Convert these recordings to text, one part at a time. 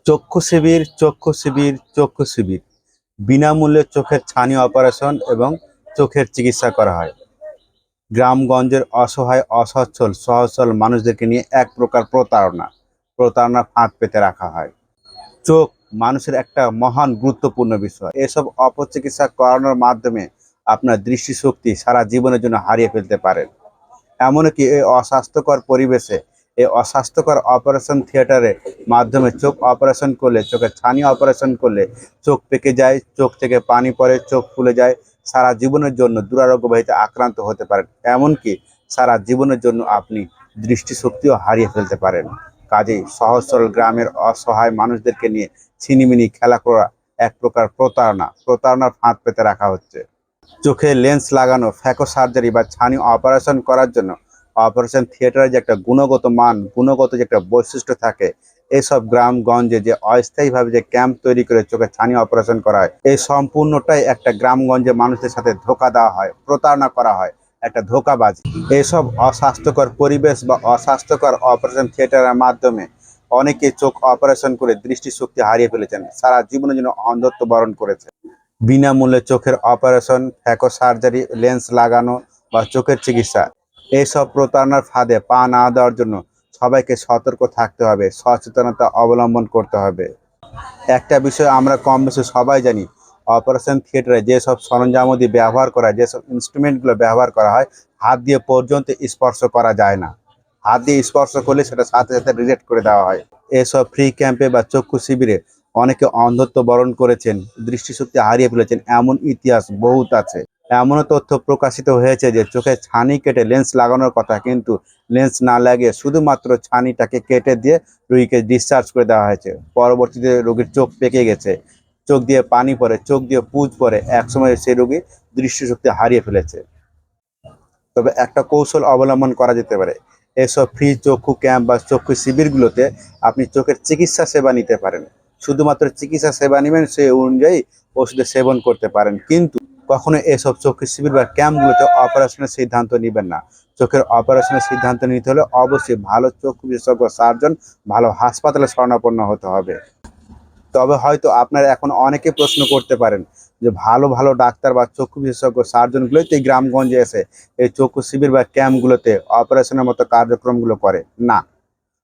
চক্ষু শিবির, চক্ষু শিবির, চক্ষু শিবির। বিনামূল্যে চোখের ছানি অপারেশন এবং চোখের চিকিৎসা করা হয়। গ্রামগঞ্জের অসহায়, অসচ্ছল, সহসল মানুষদেরকে নিয়ে এক প্রকার প্রতারণার ফাঁদ পেতে রাখা হয়। চোখ মানুষের একটা মহান গুরুত্বপূর্ণ বিষয়। এসব অপচিকিৎসা করানোর মাধ্যমে আপনার দৃষ্টিশক্তি সারা জীবনের জন্য হারিয়ে ফেলতে পারেন। এমনকি এই অস্বাস্থ্যকর পরিবেশে, এই অস্বাস্থ্যকর অপারেশন থিয়েটারের মাধ্যমে চোখ অপারেশন করলে, চোখের ছানি অপারেশন করলে চোখ পেকে যায়, চোখ থেকে পানি পড়ে, চোখ ফুলে যায়। সারা জীবনের জন্য দুরারোগ্য ব্যাধিতে আক্রান্ত হতে পারেন। এমনকি সারা জীবনের জন্য আপনি দৃষ্টিশক্তিও হারিয়ে ফেলতে পারেন। কাজেই সহজ সরল গ্রামের অসহায় মানুষদেরকে নিয়ে ছিনিমিনি খেলা করা এক প্রকার প্রতারণার ফাঁদ পেতে রাখা হচ্ছে। চোখে লেন্স লাগানো, ফ্যাকো সার্জারি বা ছানি অপারেশন করার জন্য অপারেশন থিয়েটারের যে একটা গুণগত যে একটা বৈশিষ্ট্য থাকে, এইসব গ্রামগঞ্জে যে অস্থায়ীভাবে যে ক্যাম্প তৈরি করে চোখে ছানি অপারেশন করা হয়, এই সম্পূর্ণটাই একটা গ্রামগঞ্জে মানুষদের সাথে ধোঁকা দেওয়া হয়, প্রতারণা করা হয়, একটা ধোঁকাবাজি। এইসব অস্বাস্থ্যকর পরিবেশ বা অস্বাস্থ্যকর অপারেশন থিয়েটারের মাধ্যমে অনেকে চোখ অপারেশন করে দৃষ্টিশক্তি হারিয়ে ফেলেছেন, সারা জীবনের জন্য অন্ধত্ব বরণ করেছে। বিনামূল্যে চোখের অপারেশন, ফ্যাকো সার্জারি, লেন্স লাগানো বা চোখের চিকিৎসা, এইসব প্রতারণার ফাঁদে পা না দেওয়ার জন্য সবাইকে সতর্ক থাকতে হবে, সচেতনতা অবলম্বন করতে হবে। একটা বিষয় আমরা কম বেশি সবাই জানি, অপারেশন থিয়েটারে যেসব সরঞ্জামাদি ব্যবহার করা হয়, যেসব ইনস্ট্রুমেন্টগুলো ব্যবহার করা হয়, হাত দিয়ে পর্যন্ত স্পর্শ করা যায় না। হাত দিয়ে স্পর্শ করলে সেটা সাথে সাথে রিজেক্ট করে দেওয়া হয়। এসব ফ্রি ক্যাম্পে বা চক্ষু শিবিরে অনেকে অন্ধত্ব বরণ করেছেন, দৃষ্টিশক্তি হারিয়ে ফেলেছেন, এমন ইতিহাস বহুত আছে। এমনও তথ্য প্রকাশিত হয়েছে যে চোখে ছানি কেটে লেন্স লাগানোর কথা, কিন্তু লেন্স না লাগিয়ে শুধুমাত্র ছানিটাকে কেটে দিয়ে রোগীকে ডিসচার্জ করে দেওয়া হয়েছে। পরবর্তীতে রোগীর চোখ পেকে গেছে, চোখ দিয়ে পানি পড়ে, চোখ দিয়ে পুজ পড়ে, একসময় সেই রোগী দৃষ্টিশক্তি হারিয়ে ফেলেছে। তবে একটা কৌশল অবলম্বন করা যেতে পারে। এসব ফ্রি চক্ষু ক্যাম্প বা চক্ষু শিবিরগুলোতে আপনি চোখের চিকিৎসা সেবা নিতে পারেন। শুধুমাত্র চিকিৎসা সেবা নেবেন, সেই অনুযায়ী ওষুধের সেবন করতে পারেন, কিন্তু কখনো এসব চক্ষু শিবির বা ক্যাম্পগুলোতে অপারেশনের সিদ্ধান্ত নেবেন না। চোখের অপারেশনের সিদ্ধান্ত নিতে হলে অবশ্যই ভালো চক্ষু বিশেষজ্ঞ সার্জন, ভালো হাসপাতালে শরণাপন্ন হতে হবে। তবে হয়তো আপনারা এখন অনেকে প্রশ্ন করতে পারেন যে ভালো ভালো ডাক্তার বা চক্ষু বিশেষজ্ঞ সার্জনগুলোই তো এই গ্রামগঞ্জে এসে এই চক্ষু শিবির বা ক্যাম্পগুলোতে অপারেশনের মতো কার্যক্রমগুলো করে না।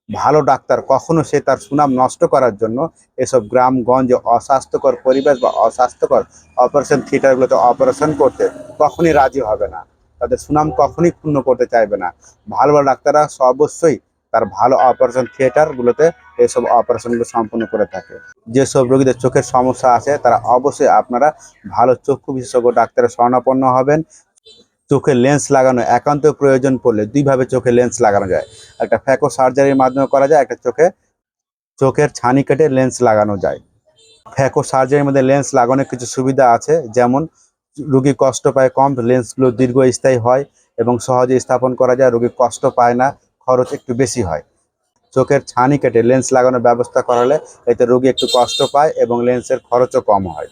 ভালো ডাক্তার কখনো সে তার সুনাম নষ্ট করার জন্য এসব গ্রামগঞ্জে অস্বাস্থ্যকর পরিবেশ বা অস্বাস্থ্যকর অপারেশন থিয়েটারগুলোতে অপারেশন করতে কখনই রাজি হবে না। তাদের সুনাম কখনই ক্ষুণ্ণ করতে চাইবে না। ভালো ভালো ডাক্তাররা অবশ্যই তার ভালো অপারেশন থিয়েটারগুলোতে এসব অপারেশনগুলো সম্পন্ন করে থাকে। যেসব রোগীদের চোখের সমস্যা আছে তারা অবশ্যই আপনারা ভালো চক্ষু বিশেষজ্ঞ ডাক্তারের শরণাপন্ন হবেন। চোখে লেন্স লাগানো একান্ত প্রয়োজন পড়লে দুইভাবে চোখে লেন্স লাগানো যায়। একটা ফ্যাকো সার্জারির মাধ্যমে করা যায়, একটা চোখের ছানি কেটে লেন্স লাগানো যায়। ফ্যাকো সার্জারির মধ্যে লেন্স লাগানোর কিছু সুবিধা আছে, যেমন রোগী কষ্ট পায় কম, লেন্সগুলো দীর্ঘস্থায়ী হয় এবং সহজে স্থাপন করা যায়, রোগী কষ্ট পায় না, খরচ একটু বেশি হয়। চোখের ছানি কেটে লেন্স লাগানোর ব্যবস্থা করালে এতে রোগী একটু কষ্ট পায় এবং লেন্সের খরচও কম হয়।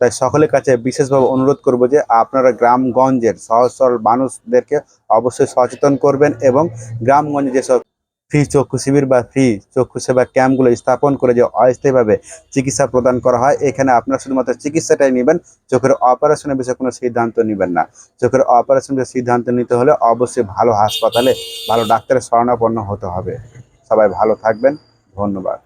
তাই সকলের কাছে বিশেষভাবে অনুরোধ করব যে আপনারা গ্রামগঞ্জের সহজ সরল মানুষদেরকে অবশ্যই সচেতন করবেন এবং গ্রামগঞ্জে যেসব ফ্রি চক্ষু শিবির বা ফ্রি চক্ষু সেবা ক্যাম্পগুলো স্থাপন করে যে অস্থায়ীভাবে চিকিৎসা প্রদান করা হয়, এখানে আপনারা শুধুমাত্র চিকিৎসাটাই নেবেন, চোখের অপারেশনের বিষয়ে কোনো সিদ্ধান্ত নেবেন না। চোখের অপারেশনের সিদ্ধান্ত নিতে হলে অবশ্যই ভালো হাসপাতালে ভালো ডাক্তারের শরণাপন্ন হতে হবে। সবাই ভালো থাকবেন। ধন্যবাদ।